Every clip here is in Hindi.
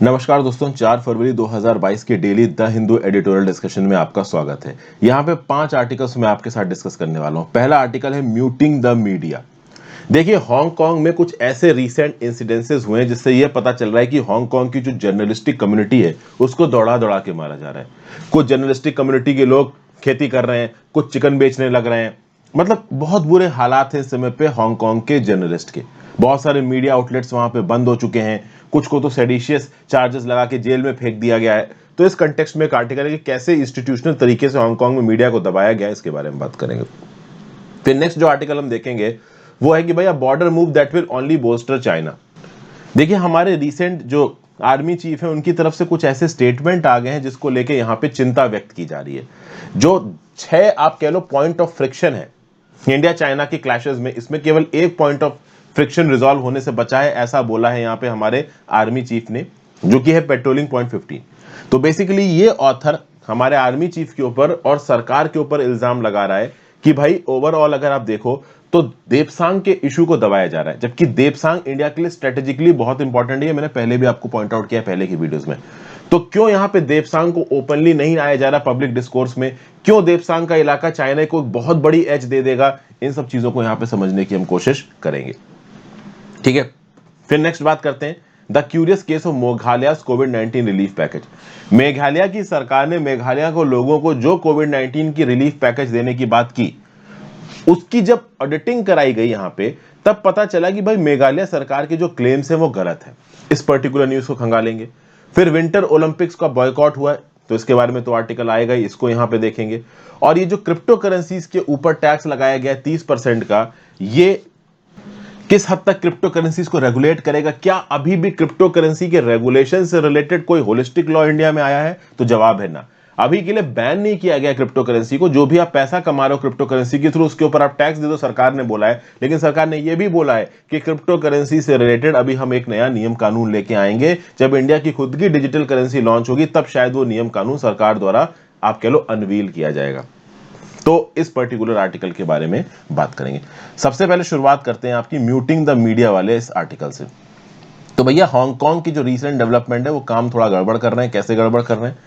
नमस्कार दोस्तों, 4 फरवरी 2022 के daily the Hindu editorial discussion में आपका स्वागत है। यहाँ पे 5 आर्टिकल्स मैं आपके साथ डिस्कस करने वाला हूँ। पहला आर्टिकल है म्यूटिंग द मीडिया। देखिए, हांगकांग में कुछ ऐसे रीसेंट इंसिडेंसेस हुए हैं जिससे ये पता चल रहा है कि हांगकांग की जो जर्नलिस्टिक कम्युनिटी है उसको दौड़ा दौड़ा के मारा जा रहा है। कुछ जर्नलिस्टिक कम्युनिटी के लोग खेती कर रहे हैं, कुछ चिकन बेचने लग रहे हैं। मतलब बहुत बुरे हालात हैं इस समय पे हांगकांग के जर्नलिस्ट के। बहुत सारे मीडिया आउटलेट्स वहां पे बंद हो चुके हैं, कुछ को तो सेडिशियस चार्जेस लगा के जेल में फेंक दिया गया है। तो इस कंटेक्स्ट में एक आर्टिकल है कि कैसे इंस्टीट्यूशनल तरीके से हांगकांग में मीडिया को दबाया गया है, इसके बारे में बात करेंगे। फिर नेक्स्ट जो आर्टिकल हम देखेंगे वो है कि भैया border move that will only booster China. देखिए, हमारे रिसेंट जो आर्मी चीफ है उनकी तरफ से कुछ ऐसे स्टेटमेंट आ गए हैं जिसको लेके यहाँ पे चिंता व्यक्त की जा रही है। जो 6 आप कह लो पॉइंट ऑफ फ्रिक्शन है इंडिया चाइना के क्लैशेस में, इसमें केवल एक पॉइंट ऑफ फ्रिक्शन रिजॉल्व होने से बचा है, ऐसा बोला है यहाँ पे हमारे आर्मी चीफ ने, जो कि है पेट्रोलिंग पॉइंट 15। तो बेसिकली ये ऑथर हमारे आर्मी चीफ के ऊपर और सरकार के ऊपर इल्जाम लगा रहा है कि भाई ओवरऑल अगर आप देखो तो देपसांग के इशू को दबाया जा रहा है, जबकि देपसांग इंडिया के लिए स्ट्रेटेजिकली बहुत इंपॉर्टेंट है। मैंने पहले भी आपको पॉइंट आउट किया पहले की वीडियोस में। तो क्यों यहां पे देपसांग को ओपनली नहीं आया जा रहा पब्लिक डिस्कोर्स में? क्यों देपसांग का इलाका चाइना को बहुत बड़ी एज दे देगा? इन सब चीजों को यहां पे समझने की हम कोशिश करेंगे, ठीक है। फिर नेक्स्ट बात करते हैं the curious case of Meghalaya covid relief package. Meghalaya की सरकार ने मेघालय को लोगों को जो कोविड-19 की रिलीफ पैकेज देने की बात की, उसकी जब ऑडिटिंग कराई गई यहां पे, तब पता चला कि भाई मेघालय सरकार के जो क्लेम्स हैं वो गलत है। इस पर्टिकुलर न्यूज को खंगालेंगे। फिर विंटर ओलंपिक्स का बॉयकॉट हुआ है, तो इसके बारे में तो आर्टिकल आएगा ही, इसको यहां पे देखेंगे। और ये जो क्रिप्टो करेंसीज के ऊपर टैक्स लगाया गया 30% का, ये किस हद तक क्रिप्टो करेंसीज को रेगुलेट करेगा? क्या अभी भी क्रिप्टो करेंसी के रेगुलेशन से रिलेटेड कोई होलिस्टिक लॉ इंडिया में आया है? तो जवाब है ना। अभी के लिए बैन नहीं किया गया क्रिप्टो करेंसी को। जो भी आप पैसा कमा रहे हो क्रिप्टो करेंसी के थ्रू, उसके ऊपर आप टैक्स दे दो, सरकार ने बोला है। लेकिन सरकार ने यह भी बोला है कि क्रिप्टो करेंसी से रिलेटेड अभी हम एक नया नियम कानून लेके आएंगे। जब इंडिया की खुद की डिजिटल करेंसी लॉन्च होगी तब शायद वो नियम कानून सरकार द्वारा आप कह लो अनवील किया जाएगा। तो इस पर्टिकुलर आर्टिकल के बारे में बात करेंगे। सबसे पहले शुरुआत करते हैं आपकी म्यूटिंग द मीडिया वाले इस आर्टिकल से। तो भैया हांगकांग की जो रीसेंट डेवलपमेंट है वो काम थोड़ा गड़बड़ कर रहे हैं। कैसे गड़बड़ कर रहे हैं?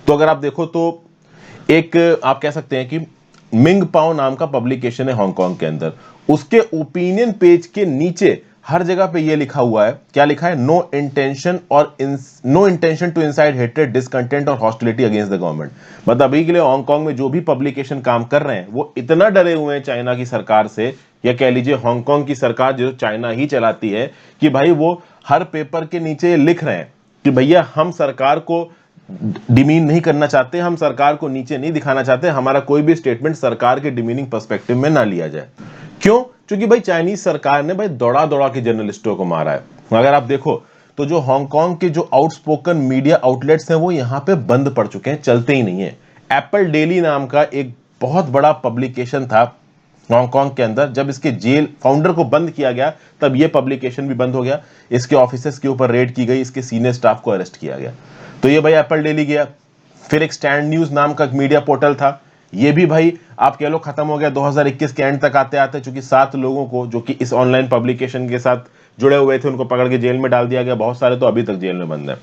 तो अगर आप देखो तो एक आप कह सकते हैं कि मिंग पाओ नाम का पब्लिकेशन है हांगकांग के अंदर, उसके ओपिनियन पेज के नीचे हर जगह पे ये लिखा हुआ है। क्या लिखा है? No intention to incite hatred, discontent और हॉस्टिलिटी अगेंस्ट द गवर्नमेंट। मतलब अभी के लिए हांगकांग में जो भी पब्लिकेशन काम कर रहे हैं वो इतना डरे हुए हैं चाइना की सरकार से, या कह लीजिए हांगकांग की सरकार जो चाइना ही चलाती है, कि भाई वो हर पेपर के नीचे लिख रहे हैं कि भैया हम सरकार को डिमीन नहीं करना चाहते, हम सरकार को नीचे नहीं दिखाना चाहते, हमारा कोई भी स्टेटमेंट सरकार के डिमीनिंग पर्सपेक्टिव में ना लिया जाए। क्यों? क्योंकि भाई चाइनीज सरकार ने भाई दौड़ा दौड़ा के जर्नलिस्टों को मारा है। अगर आप देखो तो जो हांगकांग के जो आउटस्पोकन मीडिया आउटलेट्स हैं वो यहां पे बंद पड़ चुके हैं, चलते ही नहीं है। एप्पल डेली नाम का एक बहुत बड़ा पब्लिकेशन था हांगकांग के अंदर, जब इसके जेल फाउंडर को बंद किया गया तब यह पब्लिकेशन भी बंद हो गया। इसके ऑफिसेस के ऊपर रेड की गई, इसके सीनियर स्टाफ को अरेस्ट किया गया। तो ये भाई एप्पल डेली गया। फिर एक स्टैंड न्यूज नाम का मीडिया पोर्टल था, ये भी भाई आप कह लो खत्म हो गया 2021 के एंड तक आते आते, चूंकि 7 लोगों को जो कि इस ऑनलाइन पब्लिकेशन के साथ जुड़े हुए थे उनको पकड़ के जेल में डाल दिया गया। बहुत सारे तो अभी तक जेल में बंद है।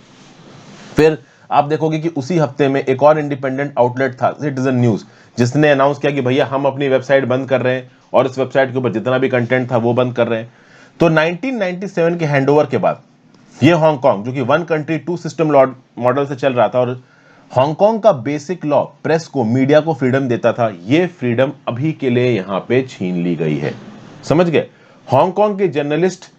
फिर आप देखोगे कि उसी हफ्ते में एक और इंडिपेंडेंट आउटलेट था सिटीजन न्यूज, जिसने अनाउंस किया कि भैया हम अपनी वेबसाइट बंद कर रहे हैं और इस वेबसाइट के ऊपर जितना भी कंटेंट था वो बंद कर रहे हैं। तो 1997 के हैंडओवर के बाद ये हांगकांग, जो कि one country two system model से चल रहा था, और हांगकांग का बेसिक लॉ प्रेस को, मीडिया को फ्रीडम देता था, ये फ्रीडम अभी के लिए यहां पे छीन ली गई है। समझ गए? हांगकांग के जर्नलिस्ट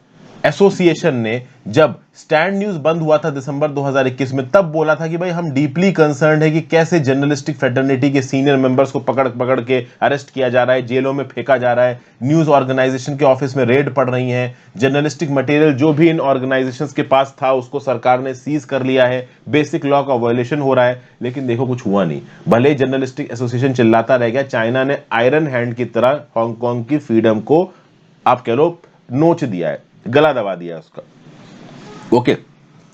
एसोसिएशन ने जब स्टैंड न्यूज बंद हुआ था दिसंबर 2021 में, तब बोला था कि भाई हम डीपली कंसर्न्ड है कि कैसे जर्नलिस्टिक फ्रेटर्निटी के सीनियर मेंबर्स को पकड़ पकड़ के अरेस्ट किया जा रहा है, जेलों में फेंका जा रहा है, न्यूज ऑर्गेनाइजेशन के ऑफिस में रेड पड़ रही है, जर्नलिस्टिक मटेरियल जो भी इन ऑर्गेनाइजेशंस के पास था उसको सरकार ने सीज कर लिया है, बेसिक लॉ का वायलेशन हो रहा है। लेकिन देखो कुछ हुआ नहीं। भले जर्नलिस्टिक एसोसिएशन चिल्लाता रह गया, चाइना ने आयरन हैंड की तरह हांगकांग की फ्रीडम को आप कह लो नोच दिया है, गला दबा दिया उसका। ओके।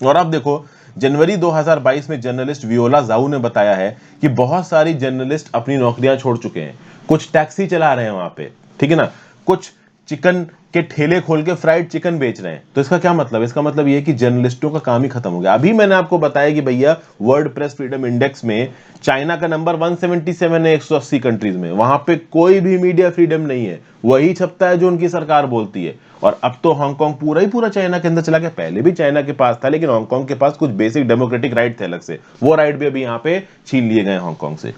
और आप देखो जनवरी 2022 में जर्नलिस्ट वियोला जाऊ ने बताया है कि बहुत सारी जर्नलिस्ट अपनी नौकरियां छोड़ चुके हैं। कुछ टैक्सी चला रहे हैं वहां पे, ठीक है ना, कुछ चिकन के ठेले खोल के फ्राइड चिकन बेच रहे हैं। तो इसका क्या मतलब है? इसका मतलब ये है कि जर्नलिस्टों का काम ही खत्म हो गया। अभी मैंने आपको बताया कि भैया वर्ल्ड प्रेस फ्रीडम इंडेक्स में चाइना का नंबर 177 है 180 कंट्रीज में। वहां पे कोई भी मीडिया फ्रीडम नहीं है, वही छपता है जो उनकी सरकार बोलती है। और अब तो हांगकांग पूरा ही पूरा चाइना के अंदर चला गया। पहले भी चाइना के पास था, लेकिन हांगकांग के पास कुछ बेसिक डेमोक्रेटिक राइट थे अलग से, वो राइट भी अभी यहाँ पे छीन लिए गए हांगकांग से।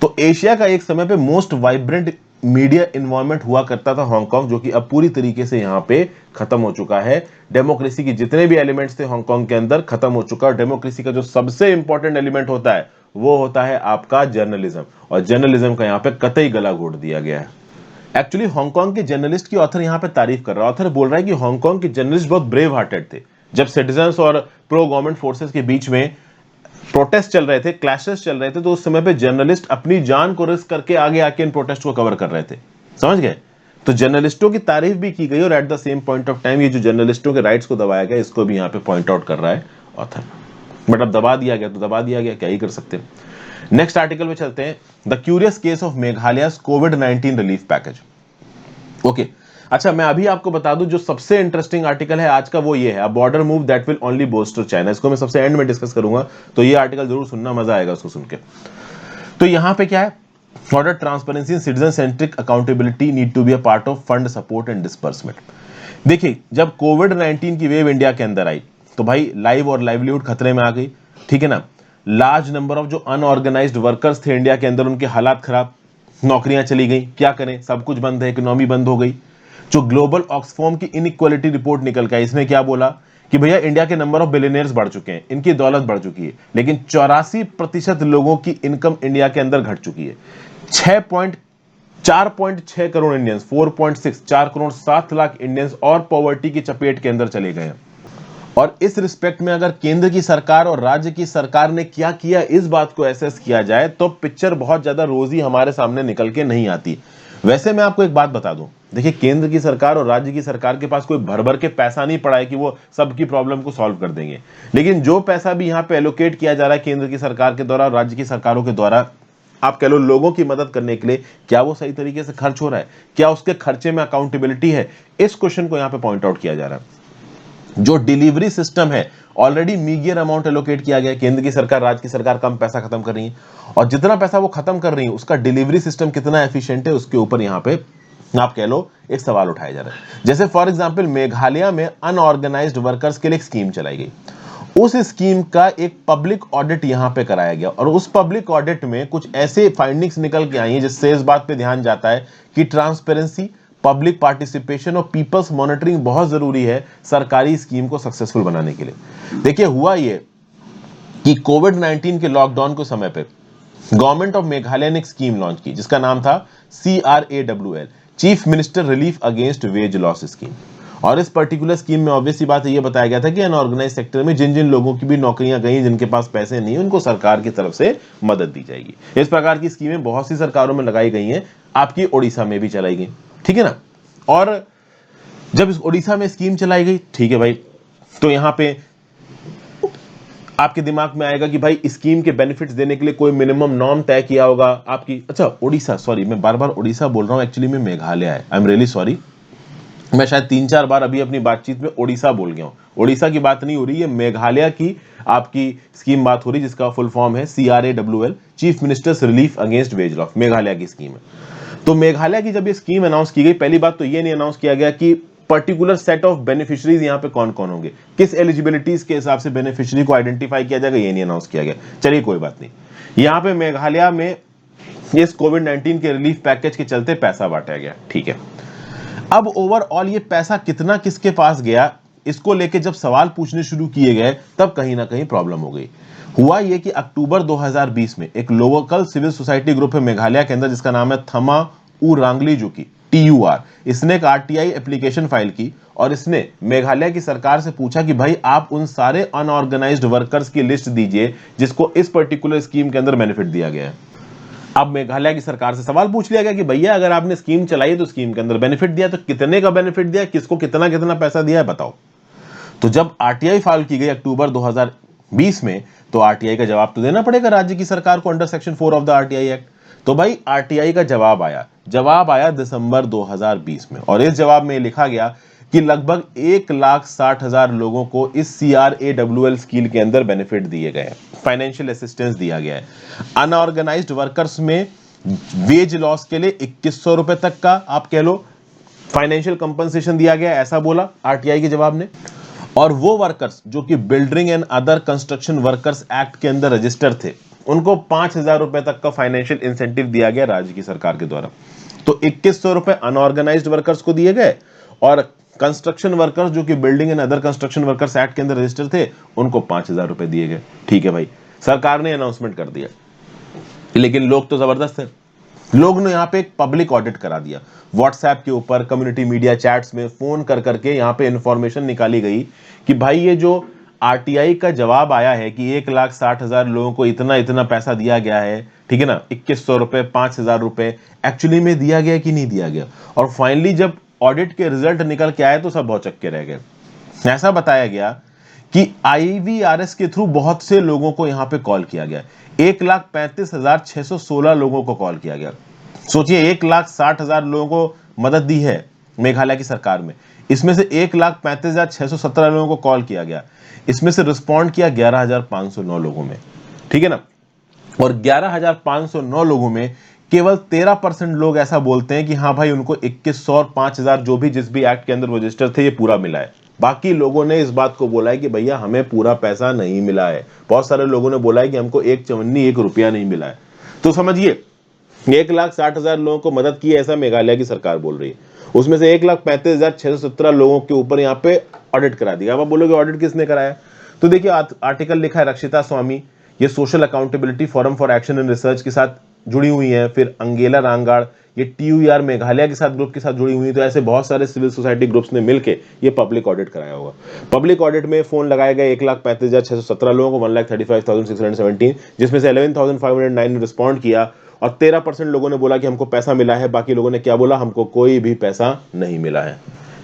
तो एशिया का एक समय पे मोस्ट वाइब्रेंट मीडिया इन्वायरमेंट हुआ करता था हांगकांग, जो कि अब पूरी तरीके से यहाँ पे खत्म हो चुका है। डेमोक्रेसी की जितने भी एलिमेंट्स थे हांगकांग के अंदर खत्म हो चुका है। डेमोक्रेसी का जो सबसे इंपॉर्टेंट एलिमेंट होता है वो होता है आपका जर्नलिज्म, और जर्नलिज्म का यहाँ पे कतई गला घोट दिया गया है। एक्चुअली हांगकांग के जर्नलिस्ट की ऑथर यहाँ पे तारीफ कर रहा है। ऑथर बोल रहा है कि हांगकांग के जर्नलिस्ट बहुत ब्रेव हार्टेड थे। जब सिटीजन्स और प्रो गवर्नमेंट फोर्सेस के बीच में प्रोटेस्ट चल रहे थे, क्लैशेस चल रहे थे, तो उस समय पे जर्नलिस्ट अपनी जान को रिस्क करके आगे आके इन प्रोटेस्ट को कवर कर रहे थे। समझ गए? तो जर्नलिस्टों की तारीफ भी की गई, और at the same point of time ये जो जर्नलिस्टों के राइट्स को दबाया गया, इसको भी यहाँ पे पॉइंट आउट कर रहा है ऑथर। बट अब दबा दिया गया तो दबा दिया गया, क्या ही कर सकते हैं। नेक्स्ट आर्टिकल में चलते हैं। The curious case of Meghalaya covid relief package. Okay, अच्छा मैं अभी आपको बता दूं जो सबसे इंटरेस्टिंग आर्टिकल है आज का वो ये है, अ border move that will only booster China. इसको मैं सबसे एंड में डिस्कस करूंगा, तो ये आर्टिकल जरूर सुनना, मजा आएगा उसको सुन के। तो यहां पे क्या है? Order transparency and citizen centric accountability need to be a part of fund support and disbursement. देखिए, जब कोविड-19 की वेव इंडिया के अंदर आई तो भाई लाइव और लाइवलीहुड खतरे में आ गई, ठीक है ना। लार्ज नंबर ऑफ जो अनऑर्गेनाइज्ड वर्कर्स थे इंडिया के अंदर, उनके हालात खराब, नौकरियां चली गई, क्या करें, सब कुछ बंद है, इकोनॉमी बंद हो गई। जो ग्लोबल ऑक्सफॉर्म की इनइक्वालिटी रिपोर्ट निकल के आई, इसने क्या बोला कि भैया इंडिया के नंबर ऑफ बिलियनियर्स बढ़ चुके हैं, इनकी दौलत बढ़ चुकी है, लेकिन 84% लोगों की इनकम इंडिया के अंदर घट चुकी है। 4.6 करोड़ इंडियंस, 4.6, 4 करोड़ 7 लाख इंडियंस और पॉवर्टी की चपेट के अंदर चले गए हैं। और इस रिस्पेक्ट में अगर केंद्र की सरकार और राज्य की सरकार ने क्या किया, इस बात को एसेस किया जाए तो पिक्चर बहुत ज्यादा रोजी हमारे सामने निकल के नहीं आती। वैसे मैं आपको एक बात बता दूं, देखिए केंद्र की सरकार और राज्य की सरकार के पास कोई भर भर के पैसा नहीं पड़ा है कि वो सबकी प्रॉब्लम को सॉल्व कर देंगे। लेकिन जो पैसा भी यहाँ पे एलोकेट किया जा रहा है केंद्र की सरकार के द्वारा, राज्य की सरकारों के द्वारा, आप कह लो लोगों की मदद करने के लिए, क्या वो सही तरीके से खर्च हो रहा है? क्या उसके खर्चे में अकाउंटेबिलिटी है? इस क्वेश्चन को यहाँ पे पॉइंट आउट किया जा रहा है। जो डिलीवरी सिस्टम है, ऑलरेडी मीडियर अमाउंट एलोकेट किया गया, केंद्र की सरकार राज्य की सरकार कम पैसा खत्म कर रही है, और जितना पैसा वो खत्म कर रही है उसका डिलीवरी सिस्टम कितना एफिशिएंट है, उसके ऊपर यहाँ पे आप कह लो एक सवाल उठाया जा रहा है। जैसे फॉर एग्जांपल मेघालय में अनऑर्गेनाइज्ड वर्कर्स के लिए एक स्कीम चलाई गई, उस स्कीम का एक पब्लिक ऑडिट यहां पे कराया गया, और उस पब्लिक ऑडिट में कुछ ऐसे फाइंडिंग्स निकल के आई हैं जिससे इस बात पे ध्यान जाता है कि ट्रांसपेरेंसी, पब्लिक पार्टिसिपेशन और पीपल्स मॉनिटरिंग बहुत जरूरी है सरकारी स्कीम को सक्सेसफुल बनाने के लिए। देखिए हुआ ये कि कोविड-19 के लॉकडाउन के समय पे गवर्नमेंट ऑफ मेघालय ने एक स्कीम लॉन्च की जिसका नाम था CRAWL, chief minister relief against wage loss scheme. और इस पर्टिकुलर स्कीम में ऑब्वियसली बात ये बताया गया था कि अनऑर्गेनाइज सेक्टर में जिन जिन लोगों की भी नौकरियां गई, जिनके पास पैसे नहीं, उनको सरकार की तरफ से मदद दी जाएगी। इस प्रकार की स्कीमें बहुत सी सरकारों में लगाई गई हैं, आपकी ओडिशा में भी चलाई गई, ठीक है ना। और जब इस ओडिशा में स्कीम चलाई गई, ठीक है भाई, तो यहां पे आपके दिमाग में आएगा कि भाई स्कीम के बेनिफिट्स देने के लिए कोई मिनिमम नॉर्म तय किया होगा आपकी। अच्छा ओडिशा, सॉरी मैं बार बार ओडिशा बोल रहा हूं, एक्चुअली में मेघालय है, आई एम रियली सॉरी। मैं शायद 3-4 बार अभी अपनी बातचीत में ओडिशा बोल गया हूं। ओडिशा की बात नहीं हो रही है, मेघालय की आपकी स्कीम बात हो रही है, जिसका फुल फॉर्म है CRAWL, chief ministers relief against wage loss. Meghalaya की स्कीम है। तो मेघालय की जब ये स्कीम अनाउंस की गई, पहली बात तो ये नहीं अनाउंस किया गया कि पर्टिकुलर सेट ऑफ बेनिफिशियरीज यहाँ पे कौन कौन होंगे, किस एलिजिबिलिटीज के हिसाब से बेनिफिशियरी को आइडेंटिफाई किया जाएगा, ये नहीं अनाउंस किया गया। चलिए कोई बात नहीं। यहाँ पे मेघालय में इस कोविड-19 के रिलीफ पैकेज के चलते पैसा बांटा गया, ठीक है। अब ओवरऑल ये पैसा कितना किसके पास गया, इसको लेके जब सवाल पूछने शुरू किए गए तब कहीं ना कहीं प्रॉब्लम हो गई। हुआ ये कि अक्टूबर 2020 में एक लोकल सिविल सोसाइटी ग्रुप है मेघालय के अंदर जिसका नाम है थमा उ रांगलीजुकी, TUR। इसने एक RTI एप्लीकेशन फाइल की और इसने मेघालय की सरकार से पूछा कि भाई आप उन सारे अनऑर्गेनाइज्ड वर्कर्स की लिस्ट दीजिए जिसको इस पर्टिकुलर स्कीम के अंदर बेनिफिट दिया गया है। अब मेघालय की सरकार से सवाल पूछ लिया गया कि भैया अगर आपने स्कीम चलाई तो स्कीम के अंदर बेनिफिट दिया तो कितने का बेनिफिट दिया, किसको कितना कितना पैसा दिया है बताओ। तो जब RTI फाइल की गई अक्टूबर 20 में, तो आरटीआई का जवाब तो देना पड़ेगा राज्य की सरकार को under section 4 of the RTI act. तो भाई आरटीआई का जवाब आया दिसंबर 2020 में, और इस जवाब में लिखा गया कि लगभग 1,60,000 लोगों को इस CRAWL स्कीम के अंदर बेनिफिट दिए गए, फाइनेंशियल असिस्टेंस दिया गया है। अनऑर्गेनाइज्ड वर्कर्स में वेज लॉस के लिए 2100 रुपए तक का आप कह लो फाइनेंशियल कंपनसेशन दिया गया, ऐसा बोला आरटीआई के जवाब ने। और वो वर्कर्स जो कि building and other construction workers act के अंदर रजिस्टर थे, उनको 5,000 रुपए तक का फाइनेंशियल इंसेंटिव दिया गया राज्य की सरकार के द्वारा। तो 2100 रुपए अनऑर्गेनाइज्ड वर्कर्स को दिए गए, और कंस्ट्रक्शन वर्कर्स जो कि building and other construction workers act के अंदर रजिस्टर थे, उनको 5,000 रुपए दिए गए। ठीक है भाई, सरकार ने अनाउंसमेंट कर दिया, लेकिन लोग तो जबरदस्त है। लोग ने यहाँ पे एक पब्लिक ऑडिट करा दिया, व्हाट्सएप के ऊपर, कम्युनिटी मीडिया चैट्स में फोन कर करके यहाँ पे इंफॉर्मेशन निकाली गई कि भाई ये जो आरटीआई का जवाब आया है कि 1,60,000 लोगों को इतना इतना पैसा दिया गया है, ठीक है ना, 2100 रुपए, 5,000 रुपए, एक्चुअली में दिया गया कि नहीं दिया गया। और फाइनली जब ऑडिट के रिजल्ट निकल के आए तो सब बहुत चक्के रह गए। ऐसा बताया गया कि IVRS के थ्रू बहुत से लोगों को यहाँ पे कॉल किया गया, 1,35,616 लोगों को कॉल किया गया। सोचिए 1,60,000 लोगों को मदद दी है मेघालय की सरकार में, इसमें से 1,35,617 लोगों को कॉल किया गया, इसमें से रिस्पॉन्ड किया 11,509 लोगों में, ठीक है ना। और 11,509 लोगों में केवल 13% लोग ऐसा बोलते हैं कि हाँ भाई उनको 2,100 और 5,000 जो भी जिस भी एक्ट के अंदर रजिस्टर थे ये पूरा मिला है। बाकी लोगों ने इस बात को बोला है कि भैया हमें पूरा पैसा नहीं मिला है। बहुत सारे लोगों ने बोला है कि हमको 1 रुपया नहीं मिला है। तो समझिए 1,60,000 लोगों को मदद की है, ऐसा मेघालय की सरकार बोल रही है। उसमें से 1,35,617 लोगों के ऊपर यहाँ पे ऑडिट करा दिया। अब आप बोलोगे ऑडिट किसने कराया? तो देखिए आर्टिकल लिखा है रक्षिता स्वामी, ये social accountability forum for action and research के साथ जुड़ी हुई है। फिर अंगेला रांगाड़, ये TUR मेघालय के साथ ग्रुप के साथ जुड़ी हुई है। तो ऐसे बहुत सारे सिविल सोसाइटी ग्रुप्स ने मिलके ये पब्लिक ऑडिट कराया होगा। पब्लिक ऑडिट में फोन लगाए गए 1,35,617 लोगों को, 1,35,617, जिसमें से 11,509 ने रिस्पॉन्ड किया, और 13% लोगों ने बोला कि हमको पैसा मिला है। बाकी लोगों ने क्या बोला? हमको कोई भी पैसा नहीं मिला है,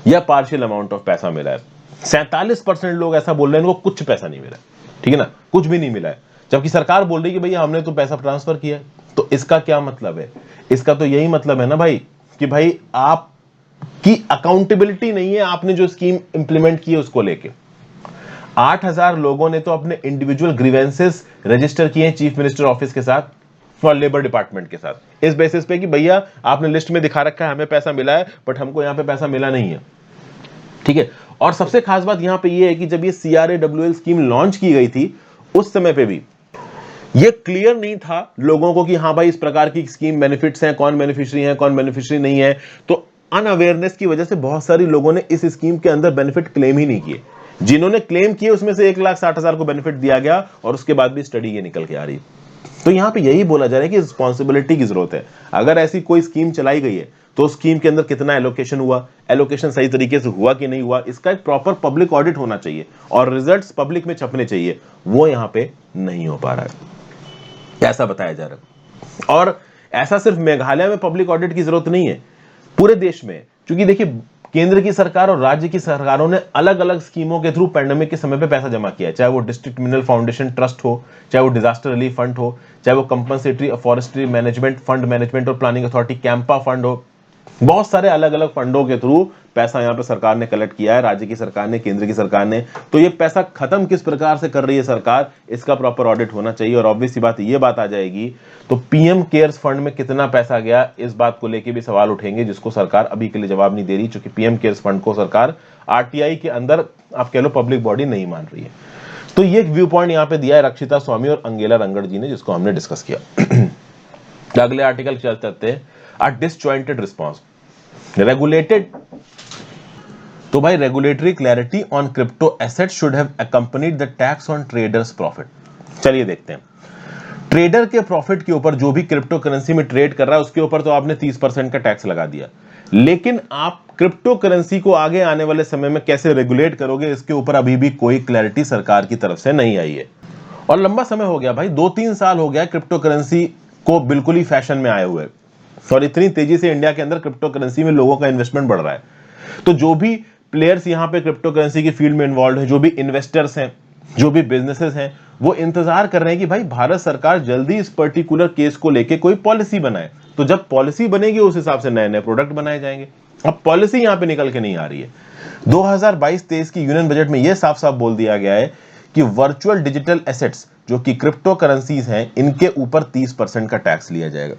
या पार्शियल अमाउंट ऑफ पैसा मिला है। 47% लोग ऐसा बोल रहे हैं इनको कुछ पैसा नहीं मिला, ठीक है ना, कुछ भी नहीं मिला है। जबकि सरकार बोल रही है कि भैया हमने तो पैसा ट्रांसफर किया है। तो इसका क्या मतलब है? इसका तो यही मतलब है ना भाई कि भाई आपकी अकाउंटेबिलिटी नहीं है, आपने जो स्कीम इंप्लीमेंट की है उसको लेके। 8,000 लोगों ने तो अपने इंडिविजुअल ग्रीवेंसेस रजिस्टर किए हैं चीफ मिनिस्टर ऑफिस के साथ और लेबर डिपार्टमेंट के साथ, इस बेसिस पे कि भैया आपने लिस्ट में दिखा रखा है हमें पैसा मिला है, बट हमको यहां पे पैसा मिला नहीं है, ठीक है। और सबसे खास बात यहां पे ये है कि जब ये CRAWL स्कीम लॉन्च की गई थी उस समय पे भी ये क्लियर नहीं था लोगों को कि हाँ भाई इस प्रकार की स्कीम बेनिफिट्स हैं, कौन बेनिफिशियरी है कौन बेनिफिशियरी नहीं है। तो अनअवेयरनेस की वजह से बहुत सारी लोगों ने इस स्कीम के अंदर बेनिफिट क्लेम ही नहीं किए। जिन्होंने क्लेम किए उसमें से 1,60,000 को बेनिफिट दिया गया, और उसके बाद भी स्टडी ये निकल के आ रही। तो यहां पे यही बोला जा रहा है कि रिस्पॉन्सिबिलिटी की जरूरत है। अगर ऐसी कोई स्कीम चलाई गई है तो स्कीम के अंदर कितना एलोकेशन हुआ, एलोकेशन सही तरीके से हुआ कि नहीं हुआ, इसका एक प्रॉपर पब्लिक ऑडिट होना चाहिए और रिजल्ट्स पब्लिक में छपने चाहिए। वो यहां पे नहीं हो पा रहा है, ऐसा बताया जा रहा है। और ऐसा सिर्फ मेघालय में पब्लिक ऑडिट की जरूरत नहीं है, पूरे देश में। क्योंकि देखिए केंद्र की सरकार और राज्य की सरकारों ने अलग अलग स्कीमों के थ्रू पैंडेमिक के समय पे पैसा जमा किया है, चाहे वो डिस्ट्रिक्ट मिनरल फाउंडेशन ट्रस्ट हो, चाहे वो डिजास्टर रिलीफ फंड हो, चाहे वो compensatory forestry management fund, management और प्लानिंग अथॉरिटी कैंपा फंड हो। बहुत सारे अलग अलग फंडों के थ्रू पैसा यहां पे सरकार ने कलेक्ट किया है, राज्य की सरकार ने, केंद्र की सरकार ने। तो ये पैसा खत्म किस प्रकार से कर रही है सरकार, इसका प्रॉपर ऑडिट होना चाहिए। और ऑब्वियस सी बात ये बात आ जाएगी तो PM केयर्स फंड में कितना पैसा गया, इस बात को लेके भी सवाल उठेंगे, जिसको सरकार अभी के लिए जवाब नहीं दे रही, क्योंकि PM केयर्स फंड को सरकार RTI के अंदर आप कह लो पब्लिक बॉडी नहीं मान रही है। तो ये एक व्यू पॉइंट यहाँ पे दिया है रक्षिता स्वामी और अंगेला रांगड़ जी ने, जिसको हमने डिस्कस किया। अगले आर्टिकल चलते हैं, अ डिसजॉइंटेड रिस्पॉन्स रेगुलेटेड। तो भाई regulatory clarity on crypto asset should have accompanied the tax on traders profit. चलिए देखते हैं, ट्रेडर के प्रॉफिट के ऊपर जो भी क्रिप्टो करेंसी में ट्रेड कर रहा है उसके ऊपर तो आपने 30% का टैक्स लगा दिया, लेकिन आप क्रिप्टो करेंसी को आगे आने वाले समय में कैसे रेगुलेट करोगे, इसके ऊपर अभी भी कोई क्लैरिटी सरकार की तरफ से नहीं आई है। और लंबा समय हो गया भाई, 2-3 साल हो गया क्रिप्टो करेंसी को बिल्कुल ही फैशन में आए हुए, और इतनी तेजी से इंडिया के अंदर क्रिप्टो करेंसी में लोगों का इन्वेस्टमेंट बढ़ रहा है। तो जो भी प्लेयर्स यहाँ पे क्रिप्टो करेंसी की फील्ड में इन्वॉल्व है, जो भी इन्वेस्टर्स हैं, जो भी बिजनेसेस हैं वो इंतजार कर रहे हैं कि भाई भारत सरकार जल्दी इस पर्टिकुलर केस को लेके कोई पॉलिसी बनाए। तो जब पॉलिसी बनेगी उस हिसाब से नए नए प्रोडक्ट बनाए जाएंगे। अब पॉलिसी यहां पे निकल के नहीं आ रही है। 2022-23 की यूनियन बजट में यह साफ साफ बोल दिया गया है कि वर्चुअल डिजिटल एसेट्स जो कि क्रिप्टो करेंसीज हैं, इनके ऊपर 30% का टैक्स लिया जाएगा।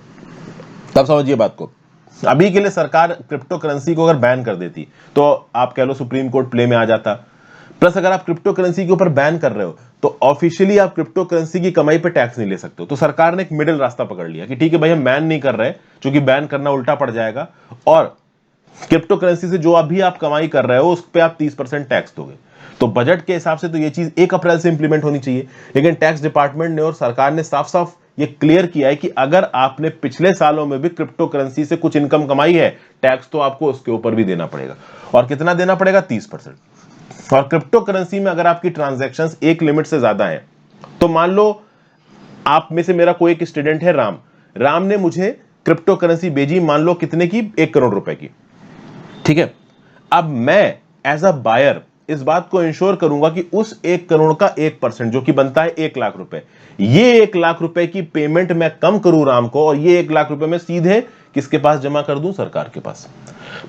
तब समझिए बात को। अभी के लिए सरकार क्रिप्टो करेंसी को अगर बैन कर देती तो आप कह लो सुप्रीम कोर्ट प्ले में आ जाता। प्लस अगर आप क्रिप्टो करेंसी के ऊपर बैन कर रहे हो तो ऑफिशियली आप क्रिप्टो करेंसी की कमाई पे टैक्स नहीं ले सकते हो। तो सरकार ने एक मिडिल रास्ता पकड़ लिया कि ठीक है भाई, हम बैन नहीं कर रहे क्योंकि बैन करना उल्टा पड़ जाएगा, और क्रिप्टो करेंसी से जो अभी आप कमाई कर रहे हो उस पर आप 30% टैक्स दोगे। तो बजट के हिसाब से तो ये चीज 1 अप्रैल से इंप्लीमेंट होनी चाहिए, लेकिन टैक्स डिपार्टमेंट ने और सरकार ने साफ साफ ये क्लियर किया है कि अगर आपने पिछले सालों में भी क्रिप्टो करेंसी से कुछ इनकम कमाई है, टैक्स तो आपको उसके ऊपर भी देना पड़ेगा। और कितना देना पड़ेगा? 30%। और क्रिप्टो करेंसी में अगर आपकी ट्रांजैक्शंस एक लिमिट से ज्यादा है, तो मान लो आप में से मेरा कोई एक स्टूडेंट है राम ने मुझे क्रिप्टो करेंसी भेजी, मान लो कितने की? 1 करोड़ रुपए की, ठीक है। अब मैं एज अ बायर इस बात को इंश्योर करूंगा कि उस 1 करोड़ का 1% जो कि बनता है 1 लाख रुपए, ये 1 लाख रुपए की पेमेंट मैं कम करूं राम को, और ये 1 लाख रुपए मैं सीधे किसके पास जमा कर दूं? सरकार के पास।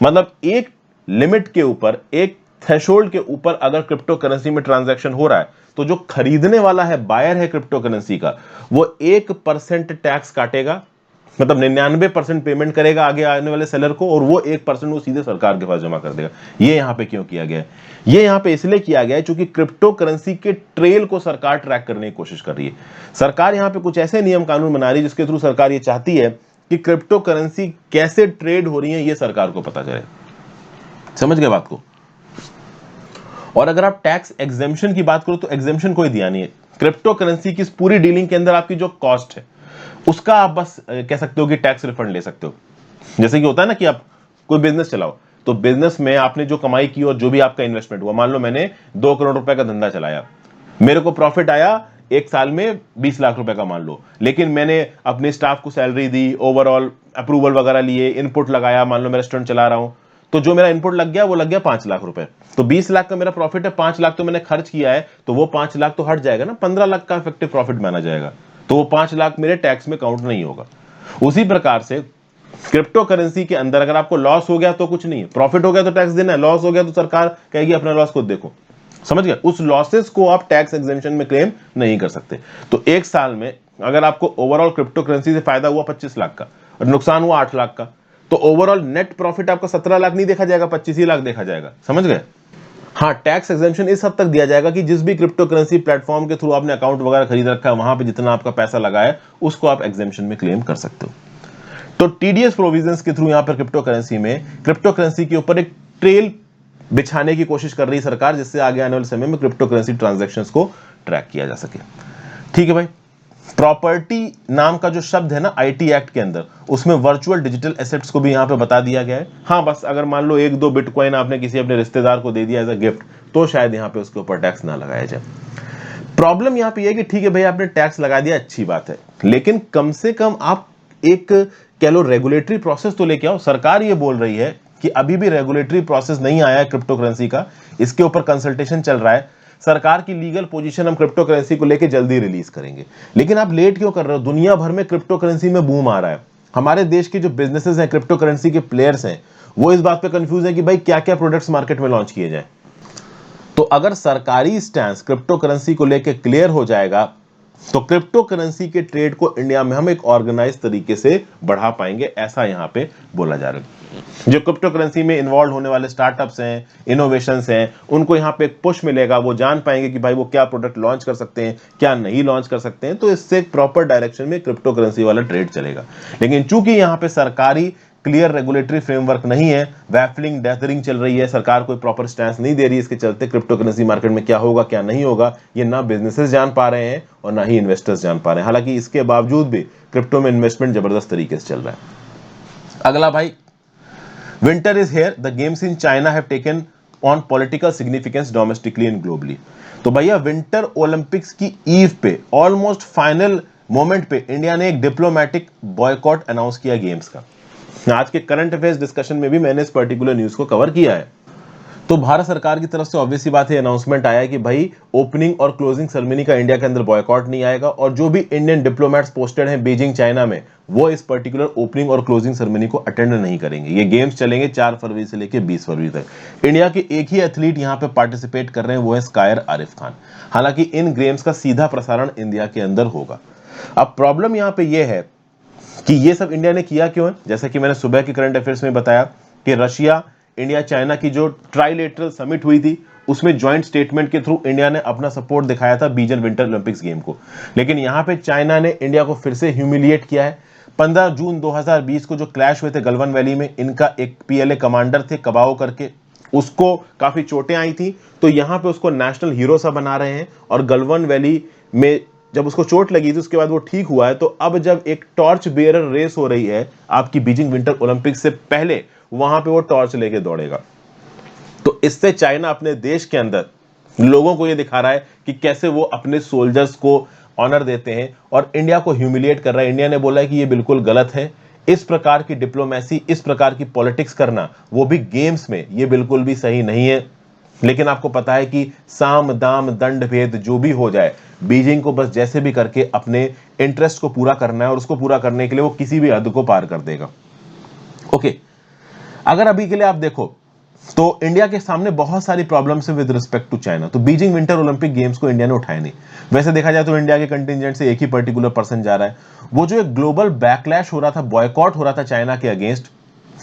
मतलब एक लिमिट के ऊपर, एक थ्रेशोल्ड के ऊपर अगर क्रिप्टो करेंसी में ट्रांजैक्शन हो रहा है तो जो खरीदने वाला है, बायर है क्रिप्टो करेंसी का, वो 1% टैक्स काटेगा, मतलब 99% पेमेंट करेगा आगे आने वाले सेलर को, और वो 1% वो सीधे सरकार के पास जमा कर देगा। ये यहां पे क्यों किया गया है? ये यहां पे इसलिए किया गया है क्योंकि क्रिप्टो करेंसी के ट्रेल को सरकार ट्रैक करने की कोशिश कर रही है। सरकार यहां पे कुछ ऐसे नियम कानून बना रही है जिसके थ्रू सरकार ये चाहती है कि क्रिप्टो करेंसी कैसे ट्रेड हो रही है ये सरकार को पता चले। समझ गए बात को? और अगर आप टैक्स एग्जेम्पशन की बात करो तो एग्जेम्पशन कोई दिया नहीं है। क्रिप्टो करेंसी की इस पूरी डीलिंग के अंदर आपकी जो कॉस्ट है उसका आप बस कह सकते हो कि टैक्स रिफंड ले सकते हो। जैसे कि होता है ना कि आप कोई बिजनेस चलाओ, तो बिजनेस में आपने जो कमाई की और जो भी आपका इन्वेस्टमेंट हुआ, मान लो मैंने 2 करोड़ रुपए का धंधा चलाया, मेरे को प्रॉफिट आया एक साल में 20 लाख रुपए का मान लो, लेकिन मैंने अपने स्टाफ को सैलरी दी, ओवरऑल अप्रूवल वगैरह लिए, इनपुट लगाया, मान लो मैं रेस्टोरेंट चला रहा हूं, तो जो मेरा इनपुट लग गया वो लग गया 5 लाख रुपए। तो 20 लाख का मेरा प्रॉफिट है, 5 लाख तो मैंने खर्च किया है, तो वो 5 लाख तो हट जाएगा ना, 15 लाख का इफेक्टिव प्रॉफिट माना जाएगा, तो वो 5 लाख मेरे टैक्स में काउंट नहीं होगा। उसी प्रकार से क्रिप्टो करेंसी के अंदर अगर आपको लॉस हो गया तो कुछ नहीं है, प्रॉफिट हो गया तो टैक्स देना है, लॉस हो गया तो सरकार कहेगी अपना लॉस खुद देखो। समझ गए? उस लॉसेस को आप टैक्स एग्जेम्पशन में क्लेम नहीं कर सकते। तो एक साल में अगर आपको ओवरऑल क्रिप्टो करेंसी से फायदा हुआ 25 लाख का और नुकसान हुआ 8 लाख का, तो ओवरऑल नेट प्रॉफिट आपका 17 लाख नहीं देखा जाएगा, 25 ही लाख देखा जाएगा। समझ गए? हाँ, टैक्स एग्जेम्पशन इस हद तक दिया जाएगा कि जिस भी क्रिप्टो करेंसी प्लेटफॉर्म के थ्रू आपने अकाउंट वगैरह खरीद रखा है, वहां पे जितना आपका पैसा लगा है उसको आप एग्जेम्पशन में क्लेम कर सकते हो। तो टीडीएस प्रोविजंस के थ्रू यहां पर क्रिप्टो करेंसी के ऊपर एक ट्रेल बिछाने की कोशिश कर रही है सरकार, जिससे आगे आने वाले समय में क्रिप्टो करेंसी ट्रांजैक्शंस को ट्रैक किया जा सके। ठीक है भाई। प्रॉपर्टी नाम का जो शब्द है ना आईटी एक्ट के अंदर, उसमें वर्चुअल डिजिटल एसेट्स को भी यहां पे बता दिया गया है। हाँ, बस अगर मान लो 1-2 बिटकॉइन आपने किसी अपने रिश्तेदार को दे दिया एज अ गिफ्ट, तो शायद यहां पे उसके ऊपर टैक्स ना लगाया जाए। प्रॉब्लम यहां पे ये है कि ठीक है भाई, आपने टैक्स लगा दिया, अच्छी बात है, लेकिन कम से कम आप एक कह लो रेगुलेटरी प्रोसेस तो लेके आओ। सरकार ये बोल रही है कि अभी भी रेगुलेटरी प्रोसेस नहीं आया है क्रिप्टो करेंसी का, इसके ऊपर कंसल्टेशन चल रहा है। सरकार की लीगल पोजीशन हम क्रिप्टो करेंसी को लेके जल्दी रिलीज करेंगे। लेकिन आप लेट क्यों कर रहे हो? दुनिया भर में क्रिप्टो करेंसी में बूम आ रहा है। हमारे देश के जो बिजनेसेस हैं, क्रिप्टो करेंसी के प्लेयर्स हैं, वो इस बात पे कंफ्यूज है कि भाई क्या क्या प्रोडक्ट्स मार्केट में लॉन्च किए जाए। तो अगर सरकारी स्टैंस क्रिप्टो करेंसी को लेके क्लियर हो जाएगा तो क्रिप्टो करेंसी के ट्रेड को इंडिया में हम एक ऑर्गेनाइज तरीके से बढ़ा पाएंगे, ऐसा यहां पे बोला जा रहा है। जो क्रिप्टो करेंसी में इन्वॉल्व होने वाले स्टार्टअप्स हैं, इनोवेशंस हैं, उनको यहां पे एक पुश मिलेगा। वो जान पाएंगे कि भाई वो क्या प्रोडक्ट लॉन्च कर सकते हैं, क्या नहीं लॉन्च कर सकते हैं। तो इससे एक प्रॉपर डायरेक्शन में क्रिप्टो करेंसी वाला ट्रेड चलेगा। लेकिन चूंकि यहां पे सरकारी क्लियर रेगुलेटरी फ्रेमवर्क नहीं है, बैफलिंग डेथरिंग चल रही है, सरकार कोई प्रॉपर स्टैंस नहीं दे रही है, इसके चलते क्रिप्टो करेंसी मार्केट में क्या होगा क्या नहीं होगा ये ना बिजनेसेस जान पा रहे हैं और ना ही इन्वेस्टर्स जान पा रहे हैं। हालांकि इसके बावजूद भी क्रिप्टो में इन्वेस्टमेंट जबरदस्त तरीके से चल रहा है। अगला भाई, winter is here, the games in China have taken on political significance domestically and globally. तो भैया विंटर ओलंपिक्स की ईव पे, ऑलमोस्ट फाइनल मोमेंट पे, इंडिया ने एक डिप्लोमेटिक बॉयकॉट अनाउंस किया गेम्स का। आज के करंट अफेयर्स डिस्कशन में भी मैंने इस पर्टिकुलर न्यूज को कवर किया है। तो भारत सरकार की तरफ से ऑब्वियस सी बात है, अनाउंसमेंट आया है कि भाई ओपनिंग और क्लोजिंग सेरेमनी का इंडिया के अंदर बॉयकॉट नहीं आएगा, और जो भी इंडियन डिप्लोमेट्स पोस्टेड हैं बीजिंग चाइना में, वो इस पर्टिकुलर ओपनिंग और क्लोजिंग सेरेमनी को अटेंड नहीं करेंगे। ये गेम्स चलेंगे 4 फरवरी से लेकर 20 फरवरी तक। इंडिया के एक ही एथलीट यहाँ पे पार्टिसिपेट कर रहे हैं, वो है स्कायर आरिफ खान। हालांकि इन गेम्स का सीधा प्रसारण इंडिया के अंदर होगा। अब प्रॉब्लम यहाँ पे ये है कि ये सब इंडिया ने किया क्यों है। जैसा कि मैंने सुबह की करंट अफेयर्स में बताया कि रशिया, इंडिया, चाइना की जो ट्राइलेटरल समिट हुई थी, उसमें ज्वाइंट स्टेटमेंट के थ्रू इंडिया ने अपना सपोर्ट दिखाया था बीजिंग विंटर ओलंपिक्स गेम को। लेकिन यहां पे चाइना ने इंडिया को फिर से ह्यूमिलिएट किया है। 15 जून 2020 को जो क्लैश हुए थे गलवान वैली में, इनका एक पीएलए कमांडर थे कबाओ करके, उसको काफी चोटें आई थी, तो यहां पे उसको नेशनल हीरो सा बना रहे हैं। और गलवान वैली में जब उसको चोट लगी थी उसके बाद वो ठीक हुआ है। तो अब जब एक टॉर्च बेयरर रेस हो रही है आपकी बीजिंग विंटर ओलंपिक्स से पहले, वहां पे वो टॉर्च लेके दौड़ेगा। तो इससे चाइना अपने देश के अंदर लोगों को ये दिखा रहा है कि कैसे वो अपने सोल्जर्स को ऑनर देते हैं, और इंडिया को ह्यूमिलिएट कर रहा है। इंडिया ने बोला है कि ये बिल्कुल गलत है, इस प्रकार की डिप्लोमेसी, इस प्रकार की पॉलिटिक्स करना, वो भी गेम्स में, ये बिल्कुल भी सही नहीं है। लेकिन आपको पता है कि साम दाम दंड भेद जो भी हो जाए, बीजिंग को बस जैसे भी करके अपने इंटरेस्ट को पूरा करना है, और उसको पूरा करने के लिए वो किसी भी हद को पार कर देगा। ओके, अगर अभी के लिए आप देखो तो इंडिया के सामने बहुत सारी प्रॉब्लम्स है विद रिस्पेक्ट टू चाइना। तो बीजिंग विंटर ओलंपिक गेम्स को इंडिया ने उठाया नहीं। वैसे देखा जाए तो इंडिया के कंटिजेंट से एक ही पर्टिकुलर पर्सन जा रहा है। वो जो एक ग्लोबल बैकलैश हो रहा था, बॉयकॉट हो रहा था चाइना के अगेंस्ट,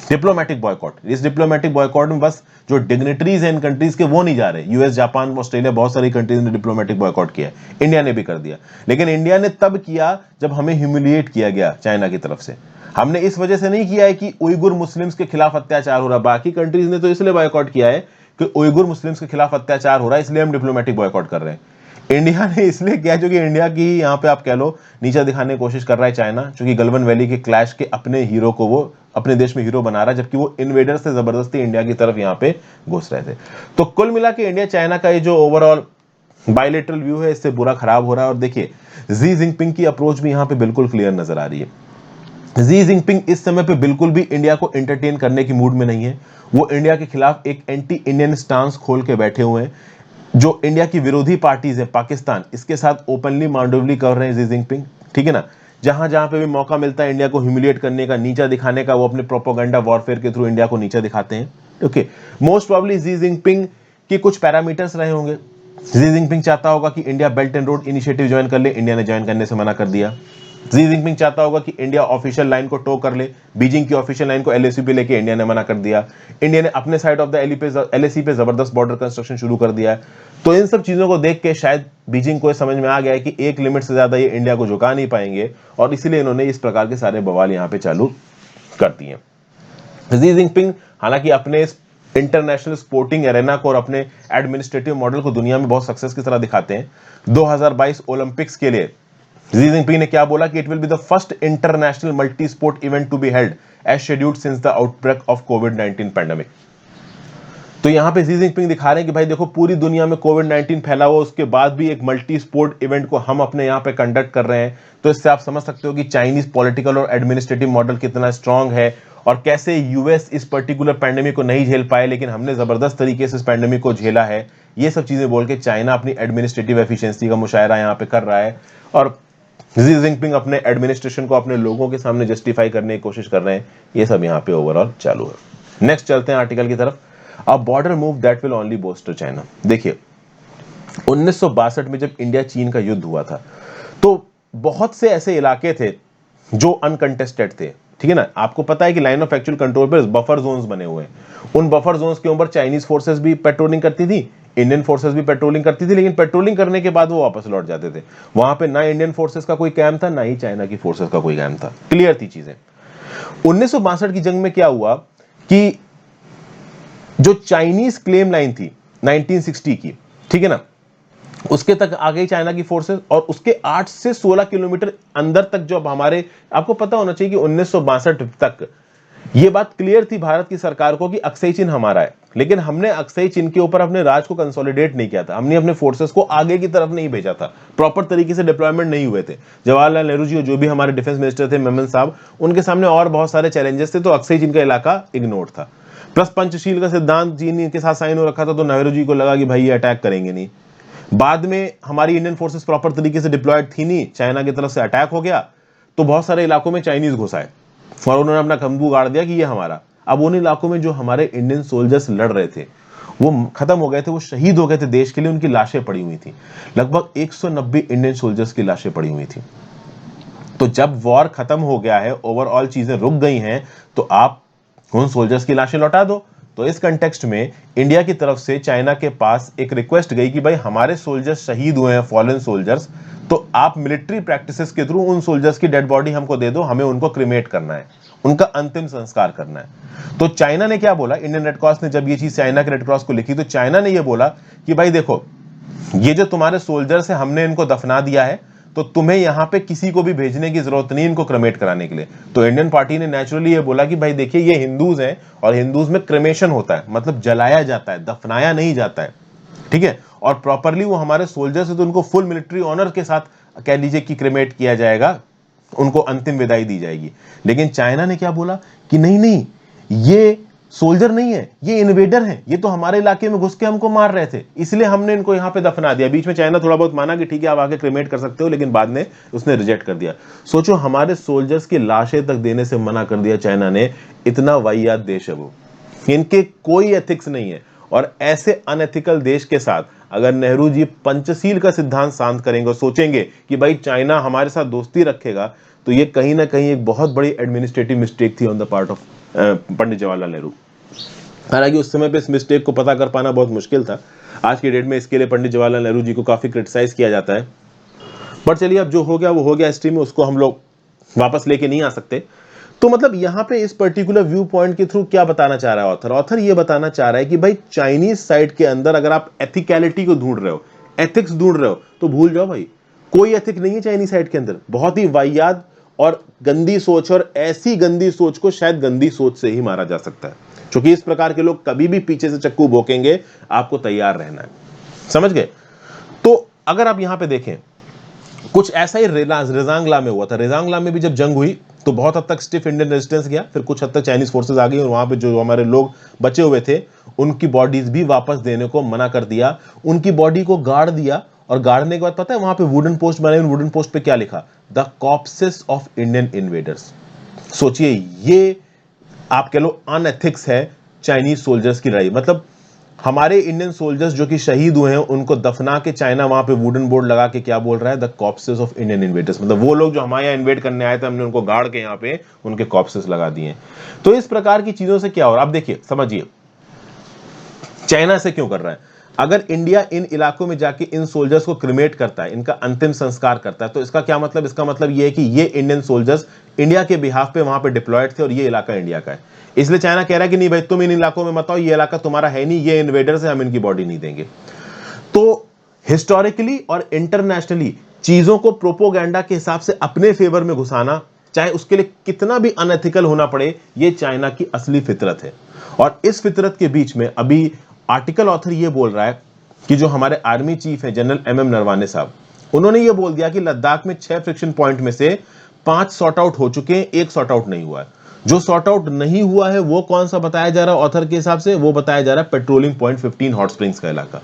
डिप्लोमेटिक बॉयकॉट, इस डिप्लोमेटिक बॉयकॉट में बस जो डिग्नेटरीज हैं इन कंट्रीज के वो नहीं जा रहे। यूएस, जापान, ऑस्ट्रेलिया, बहुत सारी कंट्रीज ने डिप्लोमेटिक बॉयकॉट किया, इंडिया ने भी कर दिया। लेकिन इंडिया ने तब किया जब हमें ह्यूमिलिएट किया गया चाइना की तरफ से। हमने इस वजह से नहीं किया है कि उइगुर मुस्लिम्स के खिलाफ अत्याचार हो रहा। बाकी कंट्रीज ने तो इसलिए बॉयकॉट किया है कि उइगुर मुस्लिम्स के खिलाफ अत्याचार हो रहा है, इसलिए हम डिप्लोमेटिक बॉयकॉट कर रहे हैं। इंडिया ने इसलिए किया क्योंकि इंडिया की यहाँ पे आप कह लो नीचा दिखाने की कोशिश कर रहा है चाइना, क्योंकि गलवान वैली के क्लैश के अपने हीरो को वो अपने देश में हीरो बना रहा है, जबकि वो इन्वेडर से जबरदस्ती इंडिया की तरफ यहाँ पे घुस रहे थे। तो कुल मिला के इंडिया चाइना का ये जो ओवरऑल बायलेटरल व्यू है, इससे बुरा खराब हो रहा है। और देखिए जी जिनपिंग की अप्रोच भी यहाँ पे बिल्कुल क्लियर नजर आ रही है। जी जिनपिंग इस समय पे बिल्कुल भी इंडिया को एंटरटेन करने की मूड में नहीं है। वो इंडिया के खिलाफ एक एंटी इंडियन स्टांस खोल के बैठे हुए हैं। जो इंडिया की विरोधी पार्टीज है पाकिस्तान, इसके साथ ओपनली मांडवली कर रहे हैं जी जिनपिंग, ठीक है ना। जहां जहां पे भी मौका मिलता है इंडिया को ह्यूमिलिएट करने का, नीचा दिखाने का, वो अपने प्रोपोगंडा वॉरफेयर के थ्रू इंडिया को नीचा दिखाते हैं। Okay, most probably Xi Jinping के कुछ पैरामीटर्स रहे होंगे। जी जिनपिंग चाहता होगा कि India belt and road initiative join कर ले, इंडिया ने ज्वाइन करने से मना कर दिया। जी जिनपिंग चाहता होगा कि इंडिया ऑफिशियल लाइन को टो कर ले, बीजिंग की ऑफिशियल लाइन को एलएसी पे लेके इंडिया ने मना कर दिया। इंडिया ने अपने साइड ऑफ द एलएसी पे जबरदस्त बॉर्डर कंस्ट्रक्शन शुरू कर दिया है। तो इन सब चीजों को देख के शायद बीजिंग को समझ में आ गया है कि एक लिमिट से ज्यादा ये इंडिया को झुका नहीं पाएंगे, और इसीलिए इन्होंने इस प्रकार के सारे बवाल यहाँ पे चालू कर दिए। जी जिनपिंग हालांकि अपने इंटरनेशनल स्पोर्टिंग एरेना को और अपने एडमिनिस्ट्रेटिव मॉडल को दुनिया में बहुत सक्सेस की तरह दिखाते हैं। 2022 ओलंपिक्स के लिए जी जिनपिंग ने क्या बोला कि it will be the first international multi sport event to be held as scheduled since the outbreak of कोविड-19 पैंडेमिक। तो यहां पे जी जिनपिंग दिखा रहे हैं कि भाई देखो पूरी दुनिया में कोविड-19 फैला हुआ, उसके बाद भी एक मल्टी स्पोर्ट इवेंट को हम अपने यहां पे कंडक्ट कर रहे हैं। तो इससे आप समझ सकते हो कि चाइनीज पॉलिटिकल और एडमिनिस्ट्रेटिव मॉडल कितना स्ट्रांग है, और कैसे यूएस इस पर्टिकुलर पैंडेमिक को नहीं झेल पाए, लेकिन हमने जबरदस्त तरीके से इस पैंडेमिक को झेला है। ये सब चीजें बोल के चाइना अपनी एडमिनिस्ट्रेटिव एफिशिएंसी का मुशायरा यहाँ पे कर रहा है, और जी जिनपिंग अपने एडमिनिस्ट्रेशन को अपने लोगों के सामने जस्टिफाई करने की कोशिश कर रहे हैं। ये सब यहाँ पे ओवरऑल चालू है। नेक्स्ट चलते हैं आर्टिकल की तरफ। अ border move that will only booster China. देखिए 1962 में जब इंडिया चीन का युद्ध हुआ था, तो बहुत से ऐसे इलाके थे जो अनकंटेस्टेड थे, ठीक है ना। आपको पता है कि लाइन ऑफ एक्चुअल कंट्रोल पर बफर जोन्स बने हुए हैं। उन बफर जोन्स के ऊपर चाइनीज फोर्सेस भी पेट्रोलिंग करती थी, इंडियन फोर्सेस भी पेट्रोलिंग करती थी, लेकिन पेट्रोलिंग करने के बाद वो वापस लौट जाते थे। वहां पे ना इंडियन फोर्सेस का कोई कैंप था, ना ही चाइना की फोर्सेस का कोई कैंप था, क्लियर थी चीजें। 1962 की जंग में क्या हुआ कि जो चाइनीज क्लेम लाइन थी 1960 की, ठीक है ना, उसके तक आ गई चाइना की फोर्सेस, और उसके 8 से 16 किलोमीटर अंदर तक जो अब हमारे, आपको पता होना चाहिए कि 1962 तक ये बात क्लियर थी भारत की सरकार को कि अक्साई चीन हमारा है, लेकिन हमने अक्साई चीन के ऊपर अपने राज को कंसोलिडेट नहीं किया था। हमने अपने फोर्सेस को आगे की तरफ नहीं भेजा था, प्रॉपर तरीके से डिप्लॉयमेंट नहीं हुए थे। जवाहरलाल नेहरू जी जो भी हमारे डिफेंस मिनिस्टर थे मेमन साहब, उनके सामने और बहुत सारे चैलेंजेस थे, तो अक्साई चीन का इलाका इग्नोर था। प्लस पंचशील का सिद्धांत चीन के साथ साइन हो रखा था, तो नेहरू जी को लगा कि भाई ये अटैक करेंगे नहीं। बाद में हमारी इंडियन फोर्सेस प्रॉपर तरीके से डिप्लॉयड थी नहीं, चाइना की तरफ से अटैक हो गया, तो बहुत सारे इलाकों में चाइनीज घुस आए और उन्होंने अपना खंभू गाड़ दिया कि ये हमारा। अब उन इलाकों में जो हमारे इंडियन सोल्जर्स लड़ रहे थे वो खत्म हो गए थे, वो शहीद हो गए थे देश के लिए, उनकी लाशें पड़ी हुई थी, लगभग 190 इंडियन सोल्जर्स की लाशें पड़ी हुई थी। तो जब वॉर खत्म हो गया है, ओवरऑल चीजें रुक गई हैं, तो आप उन सोल्जर्स की लाशें लौटा दो। तो इस कंटेक्स्ट में इंडिया की तरफ से चाइना के पास एक रिक्वेस्ट गई कि भाई हमारे सोल्जर्स शहीद हुए हैं, फॉलन सोल्जर्स, तो आप मिलिट्री प्रैक्टिसेस के थ्रू उन सोल्जर्स की डेड बॉडी हमको दे दो, हमें उनको क्रिमेट करना है, उनका अंतिम संस्कार करना है। तो चाइना ने क्या बोला, इंडियन रेड क्रॉस ने जब ये चीज चाइना के रेड क्रॉस को लिखी, तो चाइना ने ये बोला कि भाई देखो, ये जो तुम्हारे सोल्जर्स है हमने इनको दफना दिया है, तो तुम्हें यहां पे किसी को भी भेजने की जरूरत नहीं इनको क्रेमेट कराने के लिए। तो इंडियन पार्टी ने नेचुरली ये बोला कि भाई देखिए ये हिंदूज हैं और हिंदूज में क्रेमेशन होता है, मतलब जलाया जाता है, दफनाया नहीं जाता है, ठीक है, और प्रॉपरली वो हमारे सोल्जर्स है तो उनको फुल मिलिट्री ऑनर के साथ कह लीजिए कि क्रेमेट किया जाएगा, उनको अंतिम विदाई दी जाएगी। लेकिन चाइना ने क्या बोला कि नहीं नहीं, ये सोल्जर नहीं है, ये इन्वेडर हैं, ये तो हमारे इलाके में घुस के हमको मार रहे थे, इसलिए हमने इनको यहां पे दफना दिया। बीच में चाइना थोड़ा बहुत माना कि ठीक है आप आके क्रिमेट कर सकते हो, लेकिन बाद में उसने रिजेक्ट कर दिया। सोचो, हमारे सोल्जर्स की लाशें तक देने से मना कर दिया चाइना ने। इतना वाहियात देश है वो, इनके कोई एथिक्स नहीं है। और ऐसे अनएथिकल देश के साथ अगर नेहरू जी पंचशील का सिद्धांत शांत करेंगे और सोचेंगे कि भाई चाइना हमारे साथ दोस्ती रखेगा, तो ये कहीं ना कहीं एक बहुत बड़ी एडमिनिस्ट्रेटिव मिस्टेक थी on the part of Pandit Jawaharlal Nehru. हालांकि उस समय पे इस मिस्टेक को पता कर पाना बहुत मुश्किल था। आज की डेट में इसके लिए पंडित जवाहरलाल नेहरू जी को काफी क्रिटिसाइज किया जाता है, बट चलिए अब जो हो गया वो हो गया हिस्ट्री में, उसको हम लोग वापस लेके नहीं आ सकते। तो मतलब यहाँ पे इस पर्टिकुलर व्यू पॉइंट के थ्रू क्या बताना चाह रहा है ऑथर? ऑथर ये बताना चाह रहा है कि भाई चाइनीज साइड के अंदर अगर आप एथिकैलिटी को ढूंढ रहे हो, एथिक्स ढूंढ रहे हो, तो भूल जाओ भाई, कोई एथिक नहीं है चाइनीज साइड के अंदर। बहुत ही वाहियात और गंदी सोच, और ऐसी गंदी सोच को शायद गंदी सोच से ही मारा जा सकता है, क्योंकि इस प्रकार के लोग कभी भी पीछे से चक्कू भोंकेंगे, आपको तैयार रहना है। समझ गए? तो अगर आप यहां पे देखें, कुछ ऐसा ही रेजांगला में हुआ था। रेजांगला में भी जब जंग हुई तो बहुत हद तक स्टिफ इंडियन रेजिस्टेंस गया, फिर कुछ हद तक चाइनीज फोर्सेस आ गई और वहां पे जो हमारे लोग बचे हुए थे उनकी बॉडीज भी वापस देने को मना कर दिया, उनकी बॉडी को गाड़ दिया। और गाड़ने के बाद पता है वहां पे वुडन पोस्ट बनाई, वुडन पोस्ट पे क्या लिखा? The corpses of Indian invaders. सोचिए, ये आप कह लो अनएथिक्स है चाइनीज सोल्जर्स की लड़ाई। मतलब हमारे इंडियन सोल्जर्स जो कि शहीद हुए हैं उनको दफना के चाइना वहां पे वुडन बोर्ड लगा के क्या बोल रहा है? The corpses of Indian invaders. मतलब वो लोग जो हमारे यहाँ इन्वेड करने आए थे, हमने उनको गाड़ के यहाँ पे उनके कॉर्प्सेस लगा दिए। तो इस प्रकार की चीजों से क्या हो रहा है आप देखिए, समझिए चाइना से क्यों कर रहा है। अगर इंडिया इन इलाकों में जाके इन सोल्जर्स को क्रिमेट करता है, इनका अंतिम संस्कार करता है, तो इसका क्या मतलब? इसका मतलब ये है कि ये इंडियन सोल्जर्स इंडिया के बिहाफ पे वहां पे डिप्लॉयड थे और ये इलाका इंडिया का है। इसलिए चाइना कह रहा है कि नहीं भाई तुम इन इलाकों में मत आओ, ये इलाका तुम्हारा है नहीं, ये इन्वेडर्स है, हम इनकी बॉडी नहीं देंगे। तो हिस्टोरिकली और इंटरनेशनली चीजों को प्रोपोगेंडा के हिसाब से अपने फेवर में घुसाना, चाहे उसके लिए कितना भी अनएथिकल होना पड़े, ये चाइना की असली फितरत है। और इस फितरत के बीच में अभी आर्टिकल ऑथर ये बोल रहा है कि जो हमारे आर्मी चीफ हैं जनरल एमएम नरवाने साहब, उन्होंने ये बोल दिया कि लद्दाख में 6 फ्रिक्शन पॉइंट में से 5 सॉर्ट आउट हो चुके हैं, 1 सॉर्ट आउट नहीं हुआ है। जो सॉर्ट आउट नहीं हुआ है वो कौन सा बताया जा रहा है ऑथर के हिसाब से? वो बताया जा रहा है पेट्रोलिंग पॉइंट 15 हॉट स्प्रिंग्स का इलाका।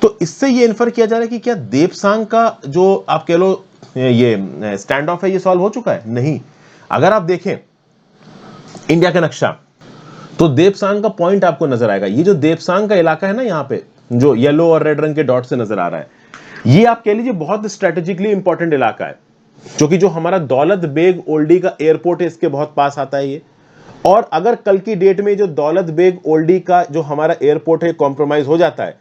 तो इससे ये इन्फर किया जा रहा है कि क्या देपसांग का जो आप कह लो ये स्टैंड ऑफ है, ये सॉल्व हो चुका है? नहीं। अगर आप देखें इंडिया का नक्शा, तो देपसांग का पॉइंट आपको नजर आएगा। ये जो देपसांग का इलाका है ना, यहां पे जो येलो और रेड रंग के डॉट से नजर आ रहा है, ये आप कह लीजिए बहुत स्ट्रेटेजिकली इंपॉर्टेंट इलाका है, क्योंकि जो हमारा दौलत बेग ओल्डी का एयरपोर्ट है इसके बहुत पास आता है ये। और अगर कल की डेट में जो दौलत बेग ओल्डी का जो हमारा एयरपोर्ट है कॉम्प्रोमाइज हो जाता है,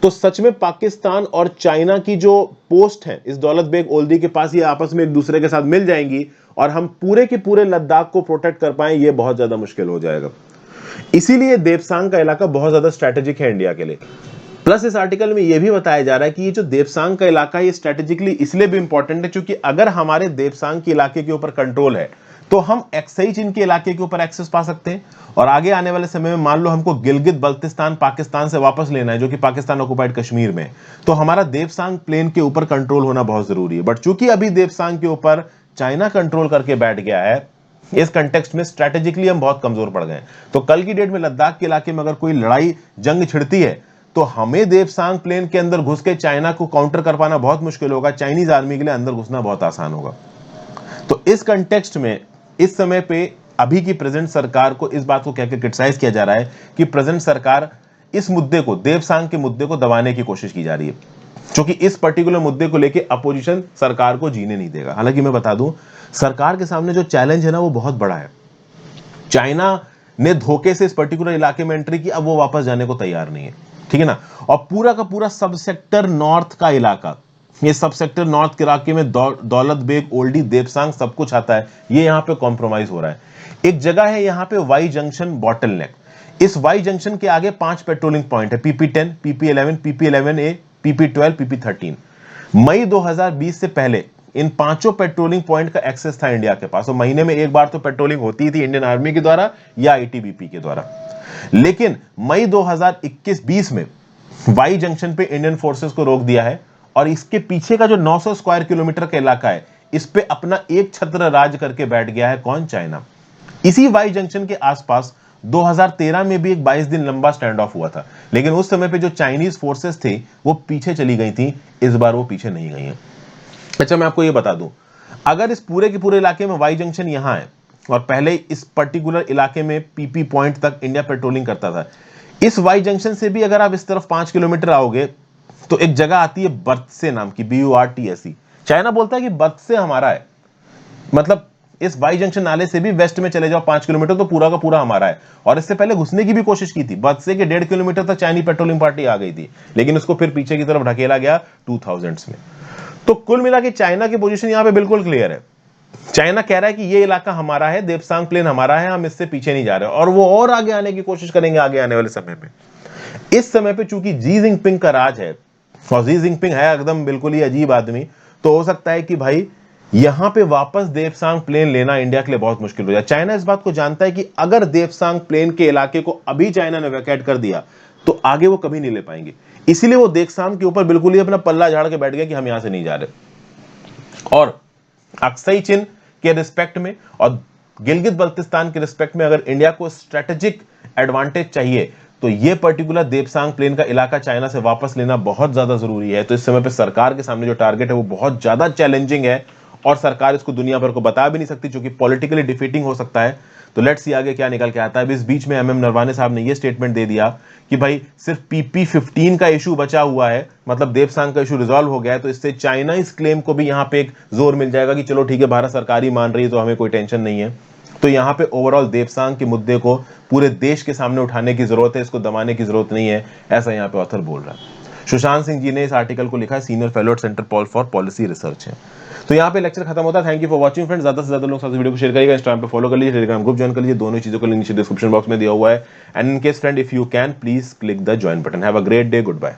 तो सच में पाकिस्तान और चाइना की जो पोस्ट है इस दौलत बेग ओल्डी के पास, ये आपस में एक दूसरे के साथ मिल जाएंगी और हम पूरे के पूरे लद्दाख को प्रोटेक्ट कर पाए, ये बहुत ज्यादा मुश्किल हो जाएगा। इसीलिए देपसांग का इलाका बहुत ज्यादा स्ट्रेटेजिक है इंडिया के लिए। प्लस इस आर्टिकल में यह भी बताया जा रहा है कि ये जो देपसांग का इलाका है ये स्ट्रेटेजिकली इसलिए भी इंपॉर्टेंट है क्योंकि अगर हमारे देपसांग के इलाके के ऊपर कंट्रोल है तो हम एक्साइज इनके इलाके के ऊपर एक्सेस पा सकते हैं। और आगे आने वाले समय में मान लो हमको गिलगित बल्तिस्तान पाकिस्तान से वापस लेना है, जो कि पाकिस्तान ऑक्युपाइड कश्मीर में, तो हमारा देपसांग प्लेन के ऊपर कंट्रोल होना बहुत जरूरी है। बट चूंकि अभी देपसांग के ऊपर चाइना कंट्रोल करके बैठ गया है, इस कंटेक्स्ट में स्ट्रेटेजिकली हम बहुत कमजोर पड़ गए। तो कल की डेट में लद्दाख के इलाके में अगर कोई लड़ाई जंग छिड़ती है तो हमें देवसांग प्लेन के अंदर घुस के चाइना को काउंटर कर पाना बहुत मुश्किल होगा, चाइनीज आर्मी के लिए अंदर घुसना बहुत आसान होगा। तो इस कंटेक्स्ट में इस समय पे अभी की प्रेजेंट सरकार को इस बात को कहकर क्रिटिसाइज किया जा रहा है कि प्रेजेंट सरकार इस मुद्दे को, देवसांग के मुद्दे को दबाने की कोशिश की जा रही है, क्योंकि इस पर्टिकुलर मुद्दे को लेकर अपोजिशन सरकार को जीने नहीं देगा। हालांकि मैं बता दूं, सरकार के सामने जो चैलेंज है ना वो बहुत बड़ा है। चाइना ने धोखे से इस पर्टिकुलर इलाके में एंट्री की, अब वो वापस जाने को तैयार नहीं है, ठीक है ना। और पूरा का पूरा सब सेक्टर नॉर्थ का इलाका, ये सब सेक्टर नॉर्थ के इलाके में दौलत बेग, ओल्डी, देवसांग सब कुछ आता है, ये यहां पे कॉम्प्रोमाइज हो रहा है। एक जगह है यहां पे वाई जंक्शन बॉटल नेक। इस वाई जंक्शन के आगे 5 पेट्रोलिंग पॉइंट है, PP10, PP11, PP11A, PP12, PP13। मई 2020 से पहले इन 5 पेट्रोलिंग पॉइंट का एक्सेस था इंडिया के पास, और महीने में एक बार तो पेट्रोलिंग होती थी इंडियन आर्मी के द्वारा या ITBP के द्वारा। लेकिन मई 2021-20 में वाई जंक्शन पे इंडियन फोर्सेस को रोक दिया है, और इसके पीछे का जो 900 स्क्वायर किलोमीटर का इलाका है, इस पे अपना एक छत्र राज करके बैठ गया है। कौन? चाइना। इसी वाई जंक्शन के आसपास 2013 में भी एक 22 दिन लंबा स्टैंड ऑफ हुआ था, लेकिन उस समय पे जो चाइनीज फोर्सेस थी वो पीछे चली गई थी, इस बार वो पीछे नहीं गई हैं। अच्छा, मैं आपको ये बता दूं, अगर इस पूरे के पूरे इलाके में वाई जंक्शन यहां है और पहले इस पर्टिकुलर इलाके में PP पॉइंट तक इंडिया पेट्रोलिंग करता था, इस वाई जंक्शन से भी अगर आप इस तरफ 5 किलोमीटर आओगे तो एक जगह आती है बर्तसे नाम की, BURTSE। चाइना बोलता है कि बर्तसे हमारा है, मतलब इस वाई जंक्शन नाले से भी वेस्ट में चले जाओ 5 किलोमीटर तो पूरा का पूरा हमारा है। और इससे पहले घुसने की भी कोशिश की थी, बर्तसे के 1.5 किलोमीटर तक चाइनीज पेट्रोलिंग पार्टी आ गई थी, लेकिन उसको फिर पीछे की तरफ ढकेला गया 2000s में। तो कुल मिला के चाइना की पोजीशन यहां पे बिल्कुल क्लियर है। चाइना कह रहा है कि ये इलाका हमारा है, देवसांग प्लेन हमारा है, हम इससे पीछे नहीं जा रहे, और वो और आगे आने की कोशिश करेंगे आगे आने वाले समय में। इस समय पे चूंकि जी जिनपिंग का राज है, और जी जिनपिंग है एकदम बिल्कुल ही अजीब आदमी, तो हो सकता है कि भाई यहां पे वापस देवसांग प्लेन लेना इंडिया के लिए बहुत मुश्किल हो जाए। चाइना इस बात को जानता है कि अगर देवसांग प्लेन के इलाके को अभी चाइना ने वैकेट कर दिया तो आगे वो कभी नहीं ले पाएंगे, इसीलिए वो देवसांग के ऊपर बिल्कुल ही अपना पल्ला झाड़ के बैठ गया कि हम यहां से नहीं जा रहे। और अक्साई चिन के रिस्पेक्ट में और गिलगित बल्तिस्तान के रिस्पेक्ट में अगर इंडिया को स्ट्रेटेजिक एडवांटेज चाहिए तो ये पर्टिकुलर देवसांग प्लेन का इलाका चाइना से वापस लेना बहुत ज्यादा जरूरी है। तो इस समय पे सरकार के सामने जो टारगेट है वो बहुत ज्यादा चैलेंजिंग है, और सरकार इसको दुनिया भर को बता भी नहीं सकती, जो कि पॉलिटिकली डिफीटिंग हो सकता है। तो लेट्स सी आगे क्या निकल के आता है। इस बीच में MM नरवाने साहब ने ये स्टेटमेंट दे दिया कि भाई सिर्फ PP15 का इशू बचा हुआ है, मतलब देवसांग का इशू रिजॉल्व हो गया है, तो इससे चाइना इस क्लेम को भी यहां पे एक जोर मिल जाएगा कि चलो ठीक है, भारत सरकार ही मान रही है तो हमें कोई टेंशन नहीं है। तो यहां पे ओवरऑल देवसांग के मुद्दे को पूरे देश के सामने उठाने की जरूरत है, इसको दबाने की जरूरत नहीं है, ऐसा यहां पे ऑथर बोल रहा है। सुशांत सिंह जी ने इस आर्टिकल को लिखा है, senior fellow at centre for policy research है। तो यहाँ पे लेक्चर खत्म होता है। Thank you for watching friends. ज्यादा से ज्यादा लोग साथ वीडियो को शेयर करिएगा, इंस्टाग्राम पे फॉलो कर लीजिए, टेलीग्राम ग्रुप ज्वाइन कर लीजिए, दोनों चीजों का लिंक नीचे डिस्क्रिप्शन बॉक्स में दिया हुआ है। And in case friend if you can please click the join button. Have a great day, good bye.